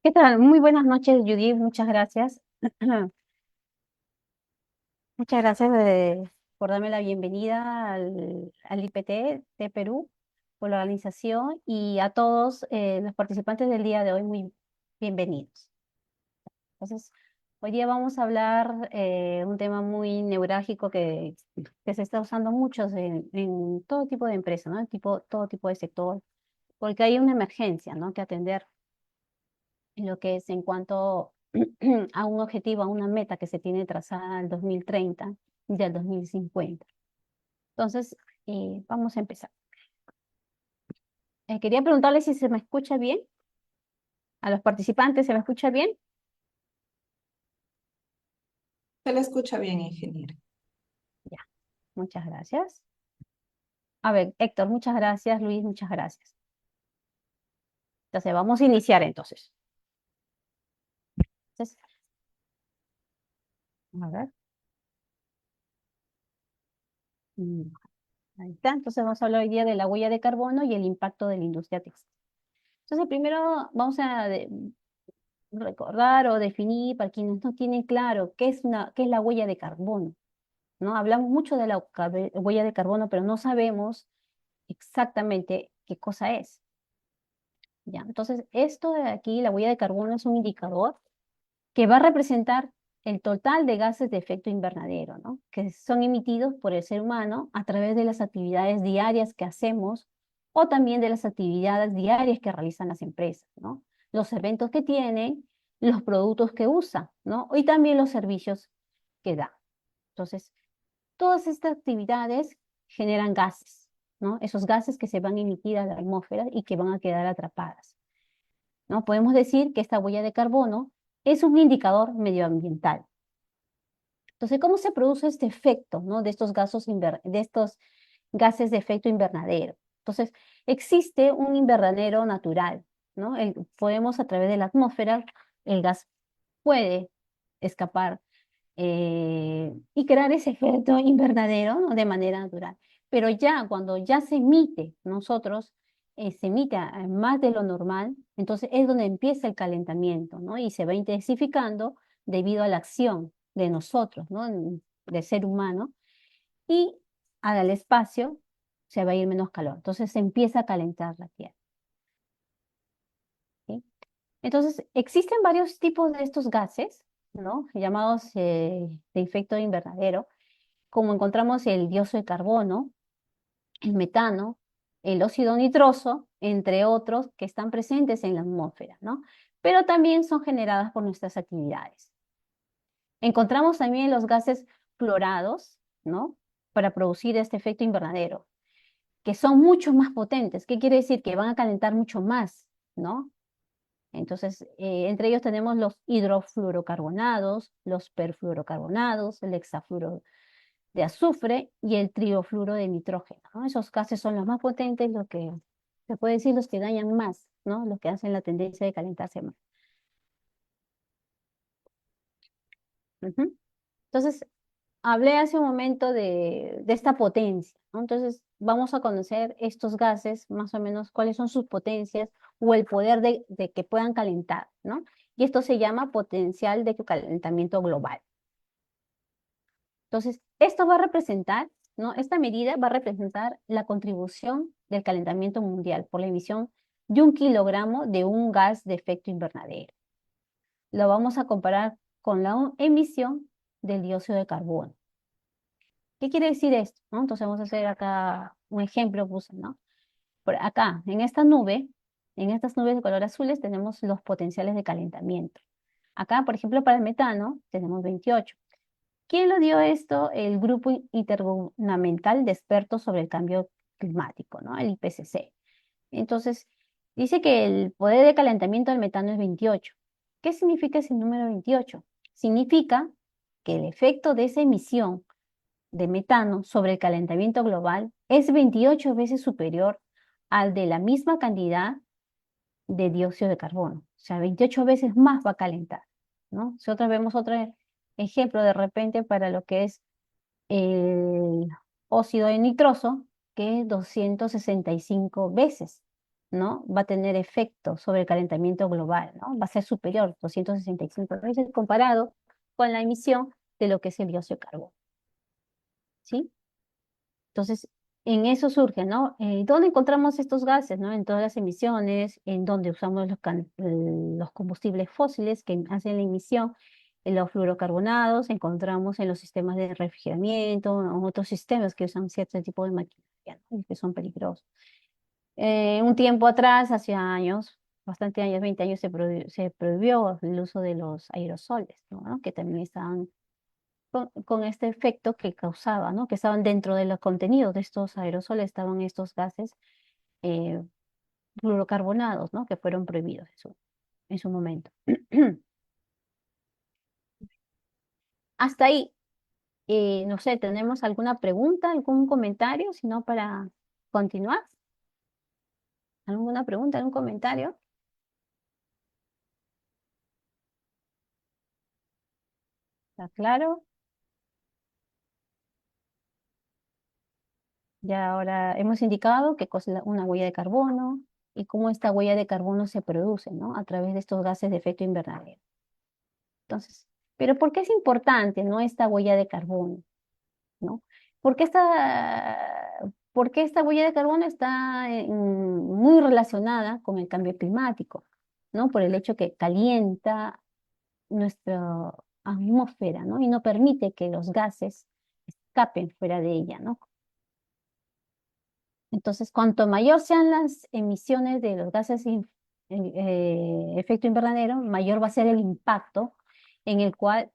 ¿Qué tal? Muy buenas noches, Judith. Muchas gracias. Muchas gracias por darme la bienvenida al IPT de Perú, por la organización y a todos los participantes del día de hoy, muy bienvenidos. Entonces, hoy día vamos a hablar un tema muy neurálgico que se está usando mucho en todo tipo de empresas, ¿no? Todo tipo de sector, porque hay una emergencia, ¿no? que atender en lo que es en cuanto a un objetivo, a una meta que se tiene trazada al 2030 y al 2050. Entonces, vamos a empezar. Quería preguntarle si se me escucha bien. A los participantes, ¿se me escucha bien? Se le escucha bien, ingeniero. Ya, muchas gracias. A ver, Héctor, muchas gracias. Luis, muchas gracias. Entonces, vamos a iniciar entonces. Entonces, a ver. Mm, Ahí está. Entonces, vamos a hablar hoy día de la huella de carbono y el impacto de la industria textil. Entonces, primero vamos a recordar o definir para quienes no tienen claro qué es la huella de carbono, ¿no? Hablamos mucho de la huella de carbono, pero no sabemos exactamente qué cosa es, ¿ya? Entonces, esto de aquí, la huella de carbono, es un indicador que va a representar el total de gases de efecto invernadero, ¿no? Que son emitidos por el ser humano a través de las actividades diarias que hacemos o también de las actividades diarias que realizan las empresas, ¿no? Los eventos que tienen, los productos que usan, ¿no? Y también los servicios que dan. Entonces, todas estas actividades generan gases, ¿no? Esos gases que se van a emitir a la atmósfera y que van a quedar atrapadas, ¿no? Podemos decir que esta huella de carbono es un indicador medioambiental. Entonces, ¿cómo se produce este efecto, ¿no? de estos gases de efecto invernadero? Entonces, existe un invernadero natural, ¿no? Podemos a través de la atmósfera, el gas puede escapar y crear ese efecto invernadero, ¿no? de manera natural. Pero ya cuando ya se emite, se emite más de lo normal, entonces es donde empieza el calentamiento, ¿no? Y se va intensificando debido a la acción de nosotros, ¿no? Del ser humano, y al espacio se va a ir menos calor. Entonces se empieza a calentar la Tierra, ¿sí? Entonces, existen varios tipos de estos gases, ¿no? Llamados de efecto invernadero, como encontramos el dióxido de carbono, el metano, el óxido nitroso, entre otros, que están presentes en la atmósfera, ¿no? Pero también son generadas por nuestras actividades. Encontramos también los gases fluorados, ¿no? Para producir este efecto invernadero, que son mucho más potentes. ¿Qué quiere decir? Que van a calentar mucho más, ¿no? Entonces, entre ellos tenemos los hidrofluorocarbonados, los perfluorocarbonados, el hexafluoro de azufre y el triofluoro de nitrógeno, ¿no? Esos gases son los más potentes, los que se puede decir los que dañan más, ¿no? Los que hacen la tendencia de calentarse más. Ujú. Entonces, hablé hace un momento de esta potencia, ¿no? Entonces, vamos a conocer estos gases, más o menos cuáles son sus potencias o el poder de que puedan calentar, ¿no? Y esto se llama potencial de calentamiento global. Entonces, esto va a representar, ¿no? Esta medida va a representar la contribución del calentamiento mundial por la emisión de 1 kilogramo de un gas de efecto invernadero. Lo vamos a comparar con la emisión del dióxido de carbono. ¿Qué quiere decir esto? ¿No? Entonces vamos a hacer acá un ejemplo, puse, ¿no? Por acá, en estas nubes de color azules tenemos los potenciales de calentamiento. Acá, por ejemplo, para el metano tenemos 28. ¿Quién lo dio esto? El Grupo Intergubernamental de Expertos sobre el Cambio Climático, ¿no? El IPCC. Entonces, dice que el poder de calentamiento del metano es 28. ¿Qué significa ese número 28? Significa que el efecto de esa emisión de metano sobre el calentamiento global es 28 veces superior al de la misma cantidad de dióxido de carbono. O sea, 28 veces más va a calentar, ¿no? Si otra vemos otro ejemplo de repente para lo que es el óxido de nitroso, que es 265 veces. ¿no? Va a tener efecto sobre el calentamiento global, ¿no? Va a ser superior, 265 veces comparado con la emisión de lo que es el dióxido de carbono, ¿sí? Entonces, en eso surge, ¿no? ¿Dónde encontramos estos gases, ¿no? En todas las emisiones, en donde usamos los combustibles fósiles que hacen la emisión, en los fluorocarbonados, encontramos en los sistemas de refrigeramiento, en otros sistemas que usan cierto tipo de maquinaria, ¿no? Y que son peligrosos. Un tiempo atrás, hace años, bastante años, 20 años, se prohibió el uso de los aerosoles, ¿no? Que también estaban con este efecto que causaba, ¿no? Que estaban dentro de los contenidos de estos aerosoles, estaban estos gases eh, fluorocarbonados, ¿no? Que fueron prohibidos en su momento. Hasta ahí, no sé, ¿tenemos alguna pregunta, algún comentario? Si no, para continuar. ¿Alguna pregunta, algún comentario? ¿Está claro? Ya ahora hemos indicado qué cosa es una huella de carbono y cómo esta huella de carbono se produce, ¿no? A través de estos gases de efecto invernadero. Entonces, pero ¿por qué es importante, ¿no? Esta huella de carbono, ¿no? ¿Por qué por qué esta huella de carbono está muy relacionada con el cambio climático, ¿no? Por el hecho que calienta nuestra atmósfera, ¿no? Y no permite que los gases escapen fuera de ella, ¿no? Entonces, cuanto mayor sean las emisiones de los gases efecto invernadero, mayor va a ser el impacto en el cual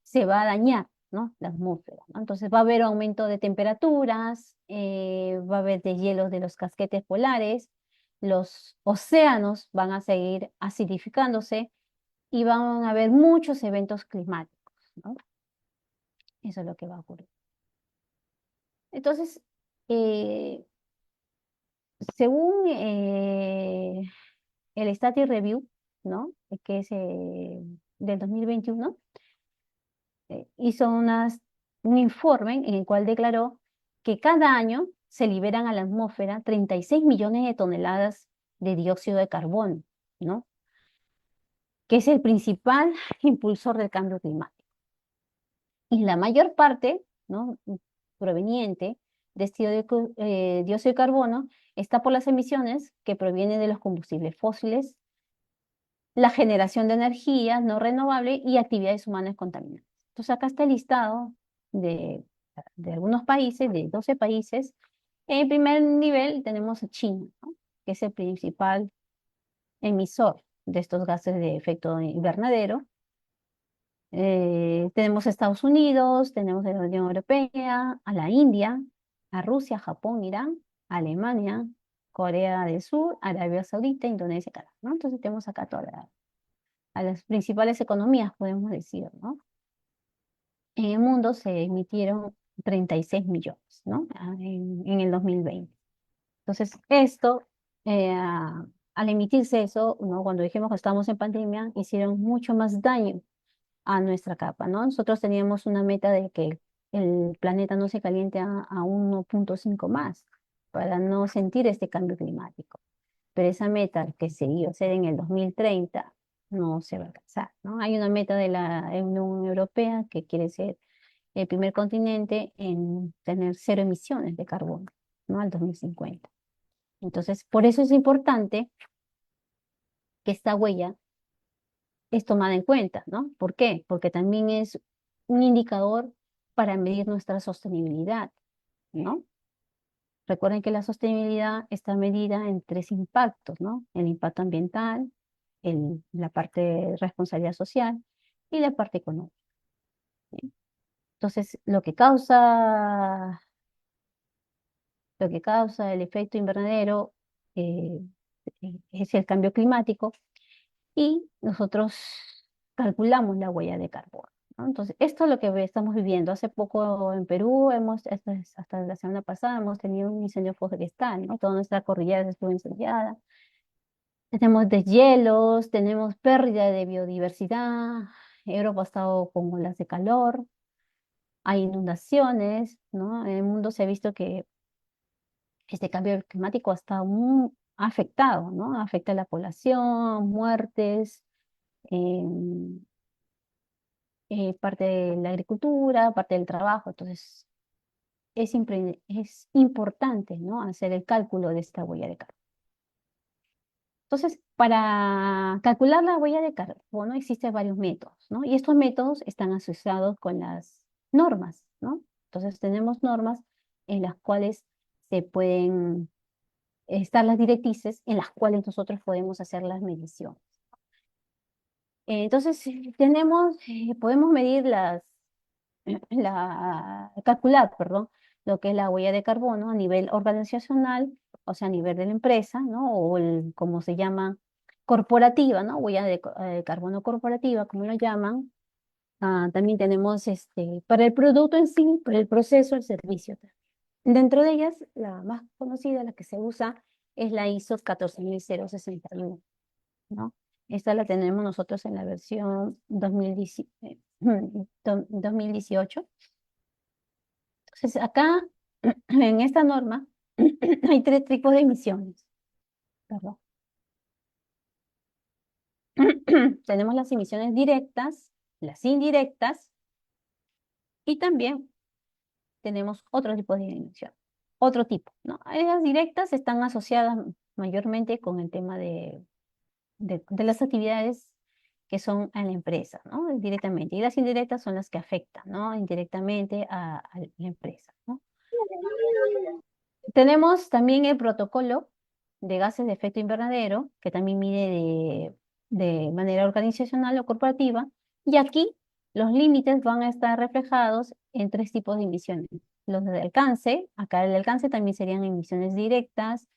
se va a dañar, ¿no? La atmósfera, ¿no? Entonces va a haber aumento de temperaturas, va a haber deshielos de los casquetes polares, los océanos van a seguir acidificándose y van a haber muchos eventos climáticos, ¿no? Eso es lo que va a ocurrir. Entonces, eh, según el Status Review, ¿no? Que es del 2021, hizo un informe en el cual declaró que cada año se liberan a la atmósfera 36 millones de toneladas de dióxido de carbono, ¿no? Que es el principal impulsor del cambio climático. Y la mayor parte, ¿no? Proveniente de este dióxido de carbono está por las emisiones que provienen de los combustibles fósiles, la generación de energía no renovable y actividades humanas contaminantes. Entonces acá está el listado de, de algunos países, de 12 países. En primer nivel tenemos a China, ¿no? Que es el principal emisor de estos gases de efecto invernadero. Tenemos a Estados Unidos, tenemos a la Unión Europea, a la India, a Rusia, Japón, Irán, Alemania, Corea del Sur, Arabia Saudita, Indonesia, Canadá, ¿no? Entonces tenemos acá a las principales economías, podemos decir, ¿no? En el mundo se emitieron 36 millones, ¿no? En el 2020. Entonces, esto, al emitirse eso, ¿no? Cuando dijimos que estábamos en pandemia, hicieron mucho más daño a nuestra capa, ¿no? Nosotros teníamos una meta de que el planeta no se caliente a 1,5 más para no sentir este cambio climático. Pero esa meta que se iba a hacer en el 2030 no se va a alcanzar, ¿no? Hay una meta de la Unión Europea que quiere ser el primer continente en tener cero emisiones de carbono, ¿no? Al 2050. Entonces, por eso es importante que esta huella es tomada en cuenta, ¿no? ¿Por qué? Porque también es un indicador para medir nuestra sostenibilidad, ¿no? Recuerden que la sostenibilidad está medida en tres impactos, ¿no? El impacto ambiental, la parte de responsabilidad social y la parte económica. ¿Sí? Entonces, lo que causa el efecto invernadero eh, es el cambio climático y nosotros calculamos la huella de carbono, ¿no? Entonces, esto es lo que estamos viviendo. Hace poco en Perú, hasta la semana pasada, hemos tenido un incendio forestal, ¿no? Toda nuestra cordillera estuvo incendiada. Tenemos deshielos, tenemos pérdida de biodiversidad. Europa ha estado con olas de calor, hay inundaciones, ¿no? En el mundo se ha visto que este cambio climático ha estado ha afectado, ¿no? Afecta a la población, muertes, em, parte de la agricultura, parte del trabajo. Entonces, es importante, ¿no? Hacer el cálculo de esta huella de carbono. Entonces, para calcular la huella de carbono existen varios métodos, ¿no? Y estos métodos están asociados con las normas, ¿no? Entonces, tenemos normas en las cuales se pueden estar las directrices en las cuales nosotros podemos hacer las mediciones. Entonces, podemos medir calcular, perdón, lo que es la huella de carbono a nivel organizacional, o sea, a nivel de la empresa, ¿no? O como se llama, corporativa, ¿no? Huella de carbono corporativa, como lo llaman. También tenemos para el producto en sí, para el proceso, el servicio. Dentro de ellas, la más conocida, la que se usa, es la ISO 14061, ¿no? Esta la tenemos nosotros en la versión 2018. Entonces, acá, en esta norma, hay tres tipos de emisiones. Perdón. Tenemos las emisiones directas, las indirectas, y también tenemos otro tipo de emisión. Otro tipo, ¿no? Las directas están asociadas mayormente con el tema de las actividades que son a la empresa, ¿no? Directamente. Y las indirectas son las que afectan, ¿no? Indirectamente a la empresa, ¿no? Tenemos también el protocolo de gases de efecto invernadero, que también mide de manera organizacional o corporativa, y aquí los límites van a estar reflejados en tres tipos de emisiones. Los de alcance, acá el alcance también serían emisiones directas,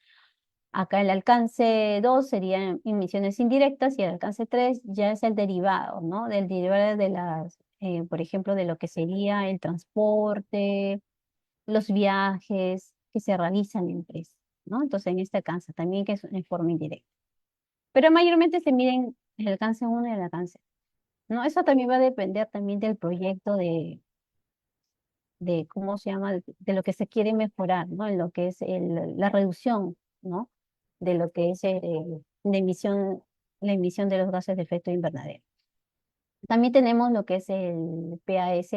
acá el alcance 2 serían emisiones indirectas y el alcance 3 ya es el derivado, ¿no? Del derivado de por ejemplo, de lo que sería el transporte, los viajes que se realizan en la empresa, ¿no? Entonces, en este alcance también que es en forma indirecta. Pero mayormente se miden el alcance uno y el alcance, ¿no? Eso también va a depender también del proyecto de ¿cómo se llama? De lo que se quiere mejorar, ¿no? En lo que es la reducción, ¿no? De lo que es la emisión de los gases de efecto invernadero. También tenemos lo que es el PAS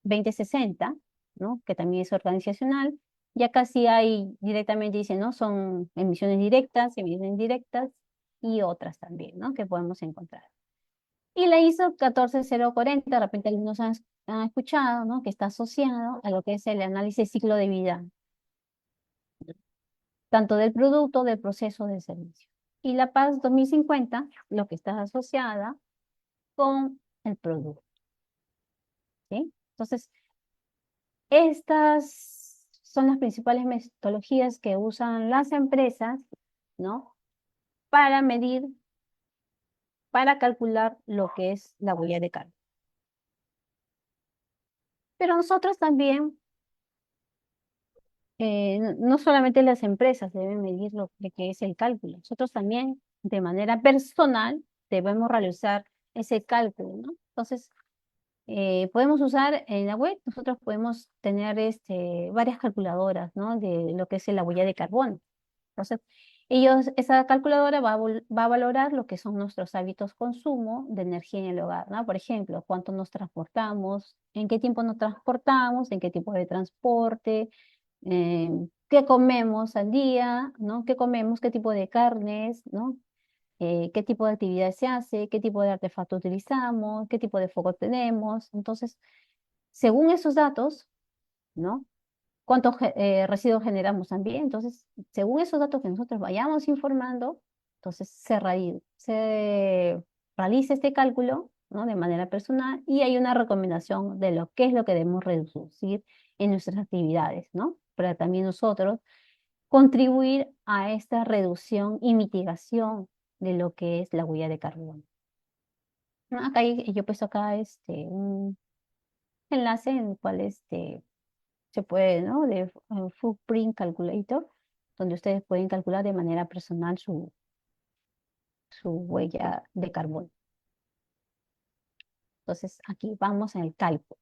2060, ¿no? Que también es organizacional. Ya casi hay directamente, dice, ¿no? Son emisiones directas, emisiones indirectas y otras también, ¿no? Que podemos encontrar. Y la ISO 14040, de repente algunos han escuchado, ¿no? Que está asociado a lo que es el análisis ciclo de vida, tanto del producto, del proceso, del servicio. Y la PAS 2050, lo que está asociada con el producto, ¿sí? Entonces, estas son las principales metodologías que usan las empresas, ¿no? Para medir, para calcular lo que es la huella de carbono. Pero nosotros también, no solamente las empresas deben medir lo que es el cálculo, nosotros también de manera personal debemos realizar ese cálculo, ¿no? Entonces, podemos usar en la web, nosotros podemos tener varias calculadoras, ¿no? De lo que es la huella de carbono. Entonces, esa calculadora va a valorar lo que son nuestros hábitos de consumo de energía en el hogar, ¿no? Por ejemplo, cuánto nos transportamos, en qué tiempo nos transportamos, en qué tipo de transporte, eh, qué comemos al día, ¿no? ¿Qué comemos? ¿Qué tipo de carnes? ¿No? ¿Qué tipo de actividad se hace? ¿Qué tipo de artefacto utilizamos? ¿Qué tipo de foco tenemos? Entonces, según esos datos, ¿no? ¿Cuántos residuos generamos también? Entonces, según esos datos que nosotros vayamos informando, entonces se realiza este cálculo, ¿no? De manera personal y hay una recomendación de lo que es lo que debemos reducir en nuestras actividades, ¿no? Para también nosotros contribuir a esta reducción y mitigación de lo que es la huella de carbono. ¿No? Yo he puesto acá un enlace en el cual se puede, ¿no? De Footprint Calculator, donde ustedes pueden calcular de manera personal su huella de carbono. Entonces, aquí vamos en el cálculo.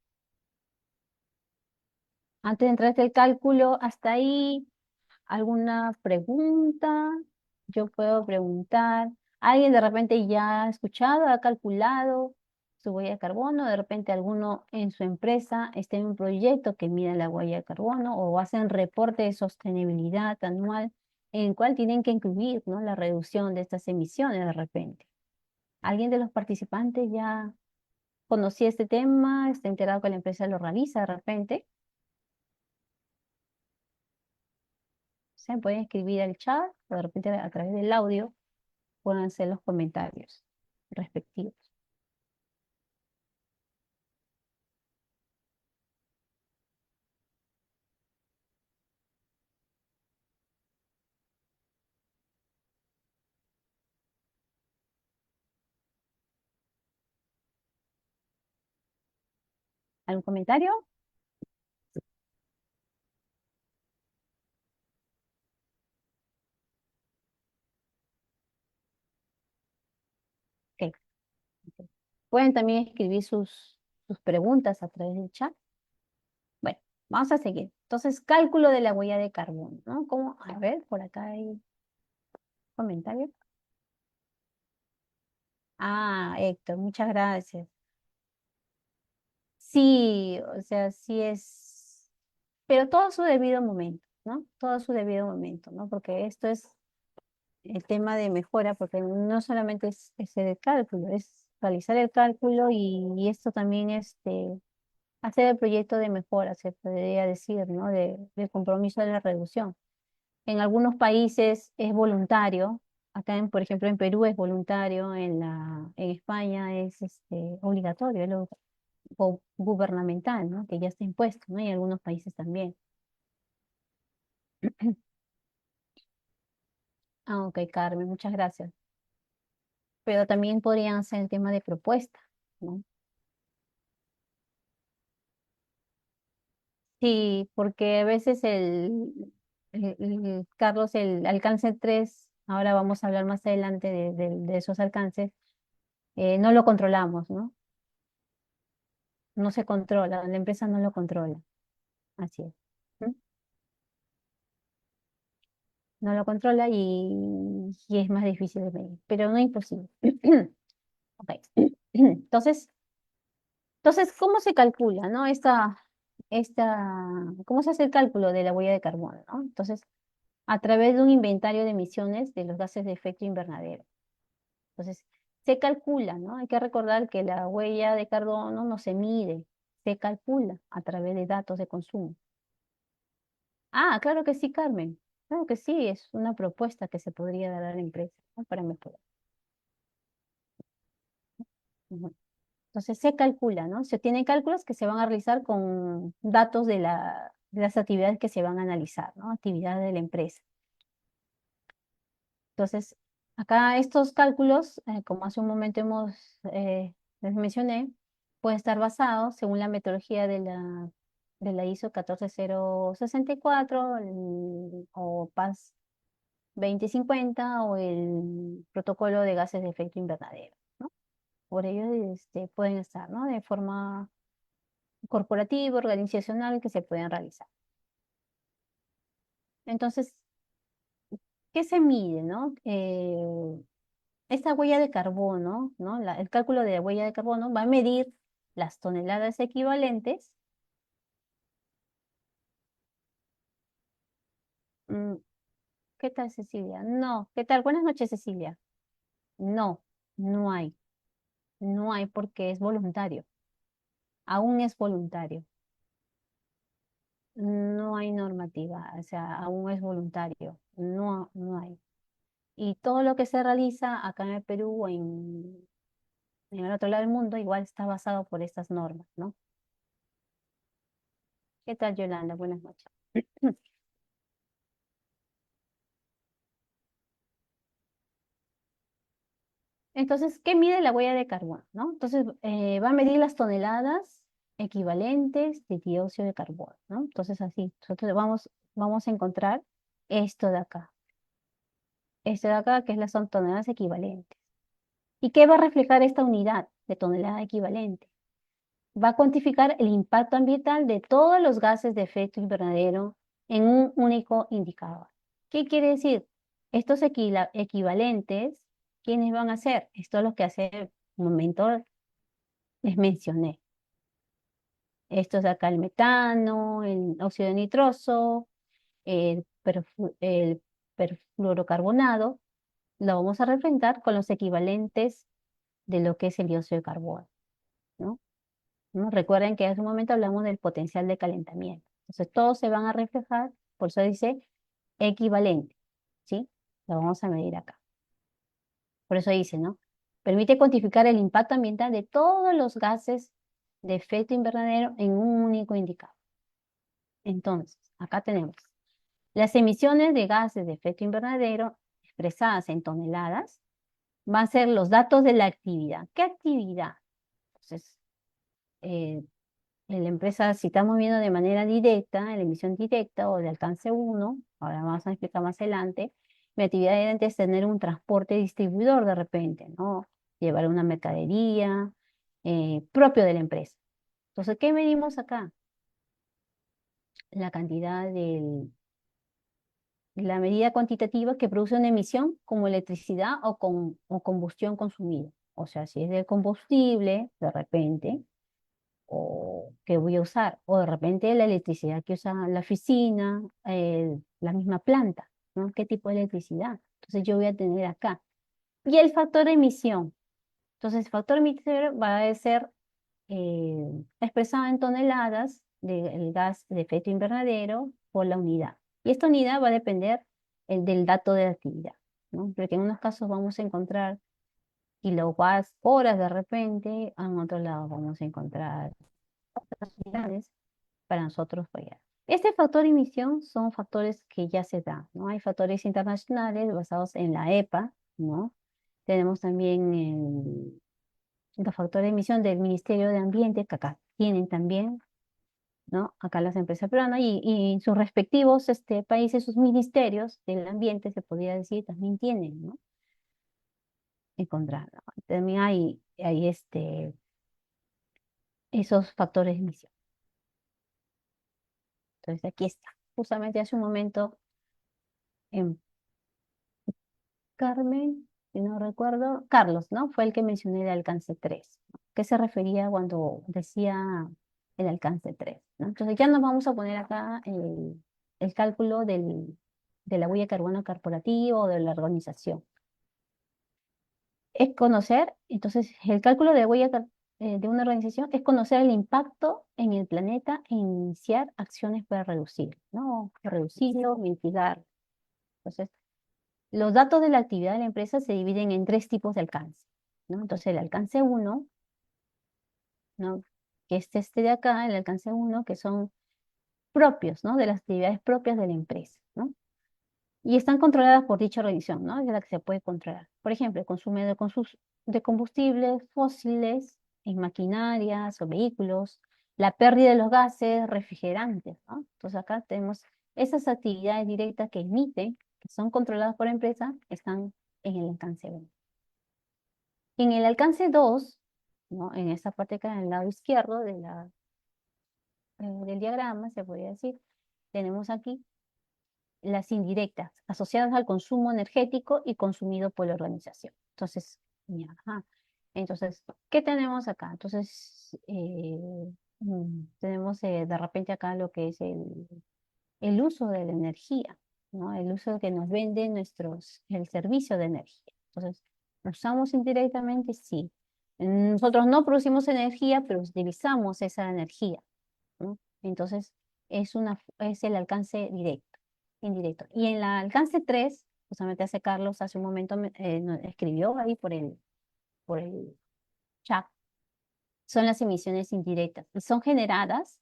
Antes de entrar el cálculo, hasta ahí, ¿alguna pregunta? Yo puedo preguntar. ¿Alguien de repente ya ha escuchado, ha calculado su huella de carbono? De repente alguno en su empresa está en un proyecto que mida la huella de carbono o hacen reporte de sostenibilidad anual en el cual tienen que incluir, ¿no?, la reducción de estas emisiones de repente. ¿Alguien de los participantes ya conocía este tema? ¿Está enterado que la empresa lo realiza de repente? Se pueden escribir al chat o de repente a través del audio pueden hacer los comentarios respectivos. ¿Algún comentario? Ok, ok. Pueden también escribir sus preguntas a través del chat. Bueno, vamos a seguir. Entonces, cálculo de la huella de carbono, ¿no? ¿Cómo? A ver, por acá hay comentarios. Ah, Héctor, muchas gracias. Sí, o sea, sí es, pero todo a su debido momento, ¿no? Todo a su debido momento, ¿no? Porque esto es el tema de mejora, porque no solamente es hacer el cálculo, es realizar el cálculo y esto también hacer el proyecto de mejora, se podría decir, ¿no? De compromiso de la reducción. En algunos países es voluntario, acá por ejemplo en Perú es voluntario, en España es obligatorio, es lo gubernamental, ¿no? Que ya está impuesto, ¿no? Y en algunos países también. Ah, ok, Carmen, muchas gracias. Pero también podrían hacer el tema de propuesta, ¿no? Sí, porque a veces Carlos, el alcance 3, ahora vamos a hablar más adelante de esos alcances, no lo controlamos, ¿no? No se controla, la empresa no lo controla, así es. ¿Mm? No lo controla y es más difícil de medir, pero no imposible. Ok. Entonces, ¿cómo se calcula, no? ¿Cómo se hace el cálculo de la huella de carbono, no? Entonces, a través de un inventario de emisiones de los gases de efecto invernadero. Entonces, se calcula, ¿no? Hay que recordar que la huella de carbono no se mide, se calcula a través de datos de consumo. Ah, claro que sí, Carmen. Claro que sí, es una propuesta que se podría dar a la empresa, ¿no?, para mejorar. Ujú. Entonces, se calcula, ¿no? Se tienen cálculos que se van a realizar con datos de las actividades que se van a analizar, ¿no? Actividades de la empresa. Entonces, acá estos cálculos, como hace un momento les mencioné, pueden estar basados según la metodología de la ISO 14064 o PAS 2050 o el protocolo de gases de efecto invernadero, ¿no? Por ello, pueden estar, ¿no?, de forma corporativa, organizacional, que se pueden realizar. Entonces, ¿qué se mide, no? Esta huella de carbono, ¿no? El cálculo de la huella de carbono va a medir las toneladas equivalentes. Mm, ¿Qué tal, Cecilia? No. ¿Qué tal? Buenas noches, Cecilia. No, no hay. No hay porque es voluntario. Aún es voluntario. No hay normativa, o sea, aún es voluntario. No, no hay. Y todo lo que se realiza acá en el Perú o en el otro lado del mundo igual está basado por estas normas, ¿no? ¿Qué tal, Yolanda? Buenas noches. Entonces, ¿qué mide la huella de carbono, no? Entonces, va a medir las toneladas equivalentes de dióxido de carbono, ¿no? Entonces, así, nosotros vamos a encontrar esto de acá. Esto de acá, que son toneladas equivalentes. ¿Y qué va a reflejar esta unidad de tonelada equivalente? va a cuantificar el impacto ambiental de todos los gases de efecto invernadero en un único indicador. ¿Qué quiere decir? Estos equivalentes, ¿quiénes van a ser? Esto es lo que hace un momento les mencioné. Esto es acá el metano, el óxido nitroso, el perfluorocarbonado. Lo vamos a representar con los equivalentes de lo que es el dióxido de carbono, ¿no? ¿No? Recuerden que hace un momento hablamos del potencial de calentamiento. Entonces, todos se van a reflejar, por eso dice equivalente, ¿sí? Lo vamos a medir acá. Por eso dice, ¿no? Permite cuantificar el impacto ambiental de todos los gases de efecto invernadero en un único indicador. Entonces, acá tenemos las emisiones de gases de efecto invernadero expresadas en toneladas, van a ser los datos de la actividad. ¿Qué actividad? Entonces, eh, en la empresa, si estamos viendo de manera directa, la emisión directa o de alcance 1, ahora vamos a explicar más adelante, mi actividad directa es tener un transporte distribuidor de repente, ¿no? Llevar una mercadería propio de la empresa. Entonces, ¿qué medimos acá? La cantidad la medida cuantitativa que produce una emisión como electricidad o combustión consumida. O sea, si es del combustible, de repente, o que voy a usar, o de repente la electricidad que usa la oficina, la misma planta, ¿no? ¿Qué tipo de electricidad? Entonces yo voy a tener acá. Y el factor de emisión. Entonces el factor de emisión va a ser expresado en toneladas del gas de efecto invernadero por la unidad. Y esta unidad va a depender del dato de la actividad, ¿no? Porque en unos casos vamos a encontrar kilowatts horas de repente, en otros lados vamos a encontrar otras unidades para nosotros fallar. Este factor de emisión son factores que ya se dan, ¿no? Hay factores internacionales basados en la EPA, ¿no? Tenemos también los factores de emisión del Ministerio de Ambiente, que acá tienen también, ¿no? Acá las empresas peruanas y sus respectivos países, sus ministerios del ambiente, se podría decir, también tienen, ¿no? Encontrar, ¿no? También hay esos factores de emisión. Entonces aquí está. Justamente hace un momento en Carmen, si no recuerdo, Carlos, ¿no? Fue el que mencioné el alcance 3. ¿No? ¿Qué se refería cuando decía el alcance 3? ¿No? Entonces ya nos vamos a poner acá el cálculo de la huella de carbono corporativo o de la organización. Es conocer, entonces el cálculo de de una organización es conocer el impacto en el planeta e iniciar acciones para reducir, ¿no? Reducirlo, mitigar. Entonces, los datos de la actividad de la empresa se dividen en tres tipos de alcance, ¿no? Entonces, el alcance uno, ¿no? Que es este de acá, el alcance uno, que son propios, ¿no? De las actividades propias de la empresa, ¿no? Y están controladas por dicha organización, ¿no? Es la que se puede controlar. Por ejemplo, el consumo de combustibles fósiles en maquinarias o vehículos, la pérdida de los gases refrigerantes, ¿no? Entonces, acá tenemos esas actividades directas que emiten, que son controladas por empresa, están en el alcance uno. En el alcance 2, ¿no? En esta parte acá, en el lado izquierdo del diagrama, se podría decir, tenemos aquí las indirectas, asociadas al consumo energético y consumido por la organización. Entonces, ya, ajá. Entonces, ¿qué tenemos acá? Entonces, tenemos de repente acá lo que es el uso de la energía, ¿no? El uso que nos vende el servicio de energía. Entonces, ¿usamos indirectamente? Sí. Nosotros no producimos energía, pero utilizamos esa energía, ¿no? Entonces, es el alcance directo, indirecto. Y en el alcance 3, justamente hace Carlos, hace un momento escribió ahí por el chat, son las emisiones indirectas y son generadas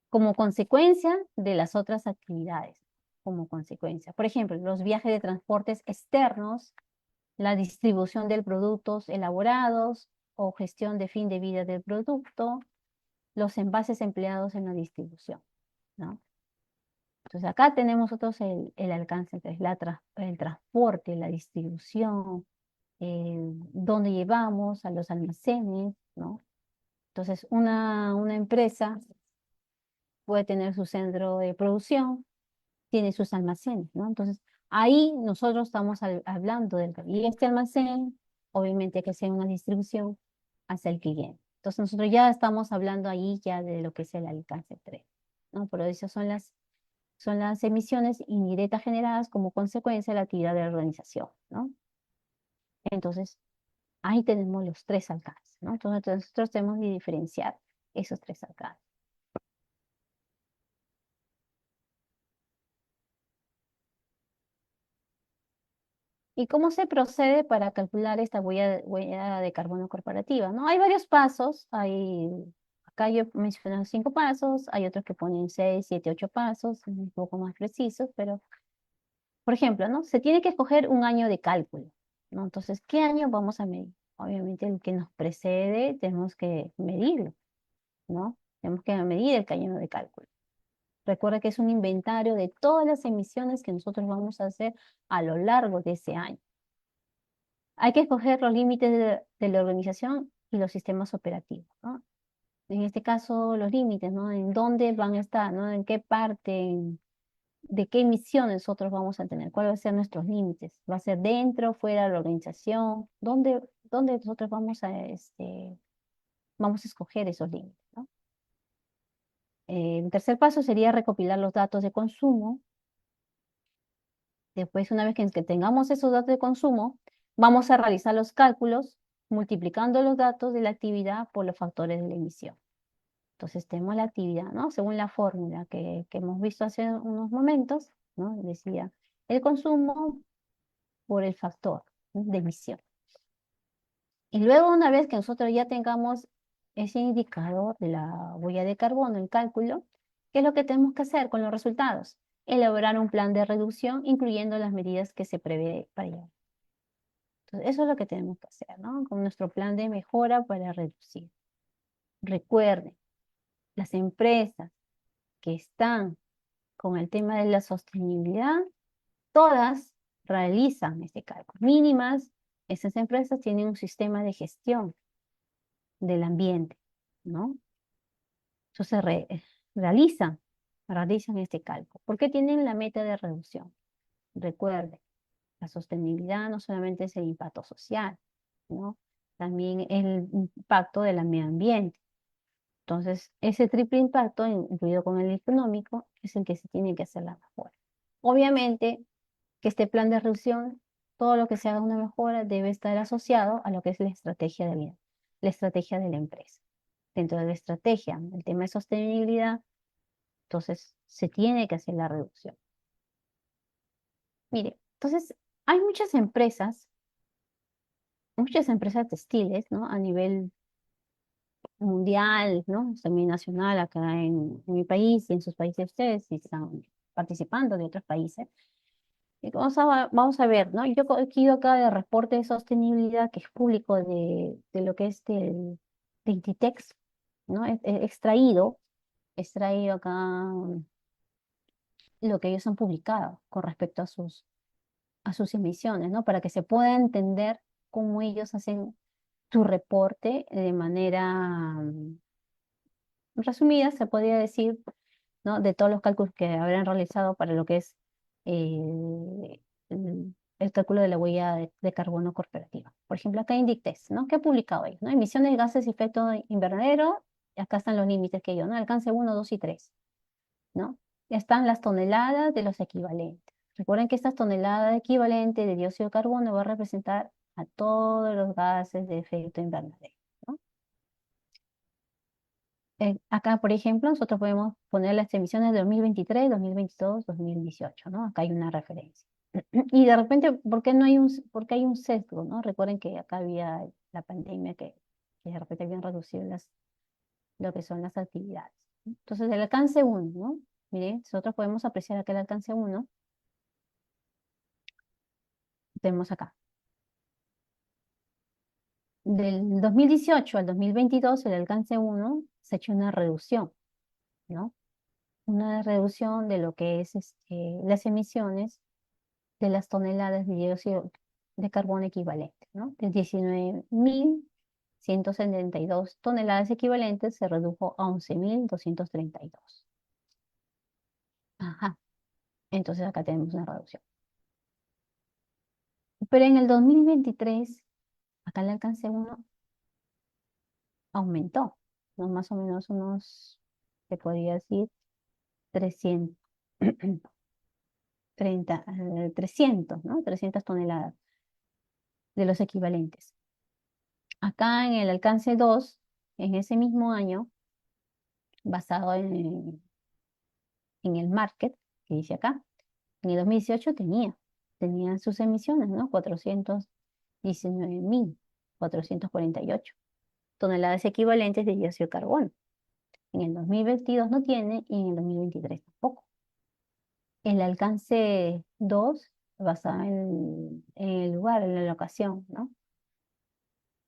como consecuencia de las otras actividades, como consecuencia. Por ejemplo, los viajes de transportes externos, la distribución de productos elaborados o gestión de fin de vida del producto, los envases empleados en la distribución, ¿no? Entonces acá tenemos nosotros el alcance, que es el transporte, la distribución, dónde llevamos a los almacenes, ¿no? Entonces, una empresa puede tener su centro de producción, tiene sus almacenes, ¿no? Entonces, ahí nosotros estamos hablando y este almacén, obviamente que sea una distribución hacia el cliente. Entonces, nosotros ya estamos hablando ahí ya de lo que es el alcance 3, ¿no? Por eso son las emisiones indirectas generadas como consecuencia de la actividad de la organización, ¿no? Entonces, ahí tenemos los tres alcances, ¿no? Entonces, nosotros tenemos que diferenciar esos tres alcances. ¿Y cómo se procede para calcular esta huella de carbono corporativa? ¿No? Hay varios pasos. Acá yo he mencionado 5 pasos, hay otros que ponen 6, 7, 8 pasos, un poco más precisos, pero, por ejemplo, ¿no? Se tiene que escoger un año de cálculo, ¿no? Entonces, ¿qué año vamos a medir? Obviamente el que nos precede tenemos que medirlo, ¿no? Tenemos que medir el año de cálculo. Recuerda que es un inventario de todas las emisiones que nosotros vamos a hacer a lo largo de ese año. Hay que escoger los límites de la organización y los sistemas operativos, ¿no? En este caso, los límites, ¿no? En dónde van a estar, ¿no? En qué parte, de qué emisión nosotros vamos a tener, cuáles van a ser nuestros límites. ¿Va a ser dentro, fuera de la organización? ¿Dónde nosotros vamos a escoger esos límites, ¿no? El tercer paso sería recopilar los datos de consumo. Después, una vez que tengamos esos datos de consumo, vamos a realizar los cálculos multiplicando los datos de la actividad por los factores de la emisión. Entonces tenemos la actividad, ¿no? Según la fórmula que hemos visto hace unos momentos, ¿no? Decía el consumo por el factor, ¿no? De emisión. Y luego, una vez que nosotros ya tengamos ese indicador de la huella de carbono, el cálculo, ¿qué es lo que tenemos que hacer con los resultados? Elaborar un plan de reducción, incluyendo las medidas que se prevé para ello. Entonces, eso es lo que tenemos que hacer, ¿no? Con nuestro plan de mejora para reducir. Recuerden, las empresas que están con el tema de la sostenibilidad, todas realizan este cálculo. Mínimas, esas empresas tienen un sistema de gestión del ambiente, ¿no? Entonces realizan, realizan este cálculo. ¿Por qué tienen la meta de reducción? Recuerden, la sostenibilidad no solamente es el impacto social, ¿no? También el impacto del medio ambiente. Entonces, ese triple impacto, incluido con el económico, es el que se tiene que hacer la mejora. Obviamente, que este plan de reducción, todo lo que se haga una mejora debe estar asociado a lo que es la estrategia de vida, la estrategia de la empresa. Dentro de la estrategia, el tema de sostenibilidad, entonces se tiene que hacer la reducción. Mire, entonces hay muchas empresas textiles, ¿no? A nivel mundial, ¿no? También nacional acá en mi país y en sus países ustedes, si están participando de otros países. Y vamos a ver, ¿no? Yo he ido acá de reporte de sostenibilidad que es público de lo que es de Inditex, ¿no? He extraído acá lo que ellos han publicado con respecto a sus emisiones, ¿no? Para que se pueda entender cómo ellos hacen su reporte de manera resumida, se podría decir, ¿no? De todos los cálculos que habrán realizado para lo que es el cálculo de la huella de carbono corporativa. Por ejemplo, acá Inditex, ¿no? ¿Qué ha publicado ellos? ¿No? Emisiones de gases de efecto invernadero, y acá están los límites que ellos, ¿no? Alcance 1, 2 y 3, ¿no? Ya están las toneladas de los equivalentes. Recuerden que estas toneladas equivalentes de dióxido de carbono va a representar a todos los gases de efecto invernadero, ¿no? Acá, por ejemplo, nosotros podemos poner las emisiones de 2023, 2022, 2018, ¿no? Acá hay una referencia. Y de repente, ¿por qué hay un sesgo, ¿no? Recuerden que acá había la pandemia que de repente habían reducido lo que son las actividades, ¿no? Entonces, el alcance 1, ¿no? Miren, nosotros podemos apreciar aquel alcance 1, tenemos acá. Del 2018 al 2022, el alcance 1 se ha hecho una reducción, ¿no? Una reducción de lo que es las emisiones de las toneladas de dióxido de carbono equivalente, ¿no? De 19.000 172 toneladas equivalentes se redujo a 11.232. Ajá, entonces acá tenemos una reducción. Pero en el 2023, acá el alcance uno aumentó, ¿no? Más o menos unos, se podría decir, 300, 300, ¿no? 300 toneladas de los equivalentes. Acá en el alcance 2, en ese mismo año, basado en el market, que dice acá, en el 2018 tenía sus emisiones, ¿no? 419.448 toneladas equivalentes de dióxido de carbono. En el 2022 no tiene y en el 2023 tampoco. El alcance 2, basado en el lugar, en la locación, ¿no?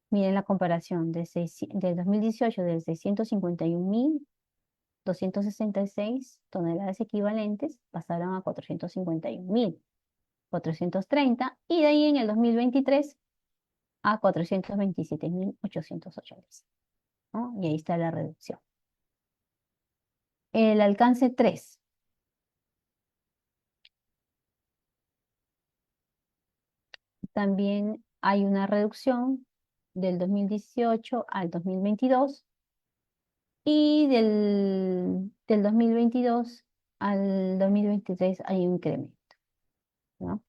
Miren la comparación del 2018 de 651.266 toneladas equivalentes pasaron a 451.430 y de ahí en el 2023 a 427.886, ¿no? Y ahí está la reducción. El alcance 3, también hay una reducción del 2018 al 2022 y del 2022 al 2023 hay un incremento, ¿no?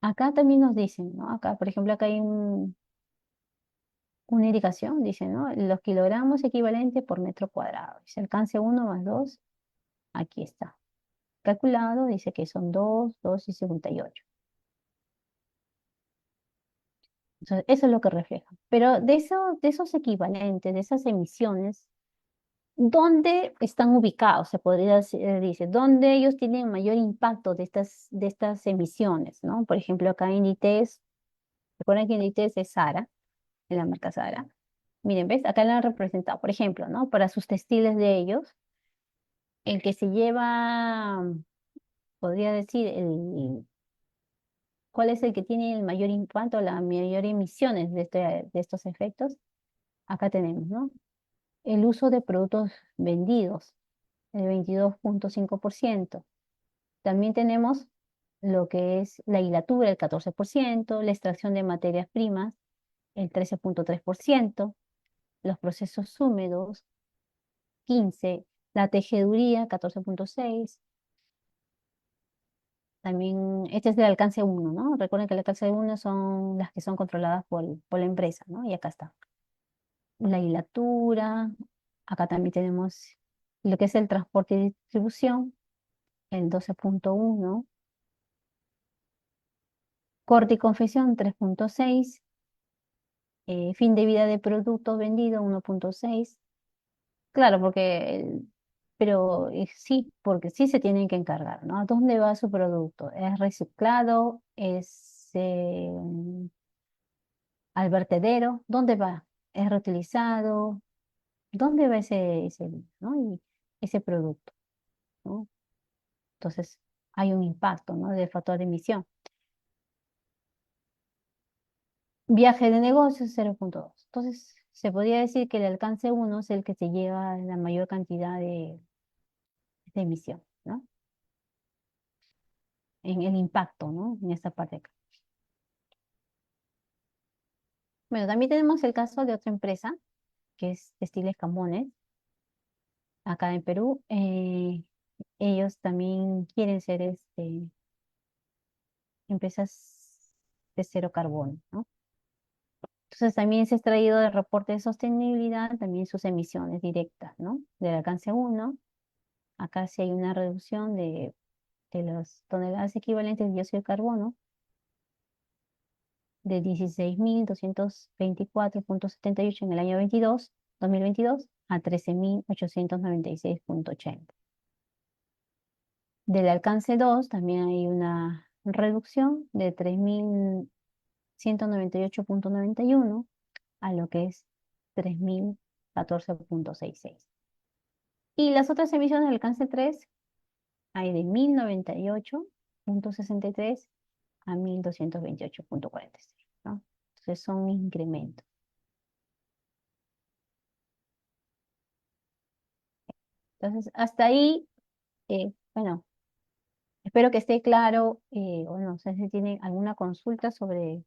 Acá también nos dicen, ¿no? Acá, por ejemplo, acá hay una indicación, dice, ¿no? Los kilogramos equivalentes por metro cuadrado. Dice alcance 1 más 2, aquí está. Calculado, dice que son 2 y 58. Entonces, eso es lo que refleja. Pero de esos equivalentes, de esas emisiones, ¿dónde están ubicados? Se podría decir, dice, ¿dónde ellos tienen mayor impacto de estas emisiones, ¿no? Por ejemplo, acá en Inditex, recuerden que Inditex es Zara, en la marca Zara. Miren, ¿ves? Acá la han representado, por ejemplo, ¿no? Para sus textiles de ellos, el que se lleva, podría decir, ¿cuál es el que tiene el mayor impacto, la mayor emisiones de estos efectos? Acá tenemos, ¿no? El uso de productos vendidos, el 22.5%. También tenemos lo que es la hilatura, el 14%, la extracción de materias primas, el 13.3%, los procesos húmedos, 15%, la tejeduría, 14.6%. También, este es del alcance uno, ¿no? Recuerden que el alcance uno son las que son controladas por la empresa, ¿no? Y acá está. La hilatura, acá también tenemos lo que es el transporte y distribución, el 12.1%, corte y confección, 3.6%, fin de vida de productos vendidos, 1.6%. Claro, pero sí, porque sí se tienen que encargar, ¿no? ¿A dónde va su producto? ¿Es reciclado? ¿Es al vertedero? ¿Dónde va? ¿Es reutilizado? ¿Dónde va ¿no? Y ese producto, ¿no? Entonces, hay un impacto, ¿no? Del factor de emisión. Viaje de negocios, 0.2. Entonces, se podría decir que el alcance uno es el que se lleva la mayor cantidad de emisión, ¿no? En el impacto, ¿no? En esta parte acá. Bueno, también tenemos el caso de otra empresa, que es Textiles Camones, acá en Perú. Ellos también quieren ser empresas de cero carbono, ¿no? Entonces también se ha extraído del reporte de sostenibilidad también sus emisiones directas, ¿no? Del alcance uno. Acá sí hay una reducción de las toneladas equivalentes de dióxido de carbono de 16.224.78 en el año 2022 a 13.896.80. Del alcance 2 también hay una reducción de 3.198.91 a lo que es 3.014.66. Y las otras emisiones del alcance 3 hay de 1.098.63 a 1.228.46, ¿no? Entonces son incrementos. Entonces, hasta ahí, bueno, espero que esté claro, o no sé si tienen alguna consulta sobre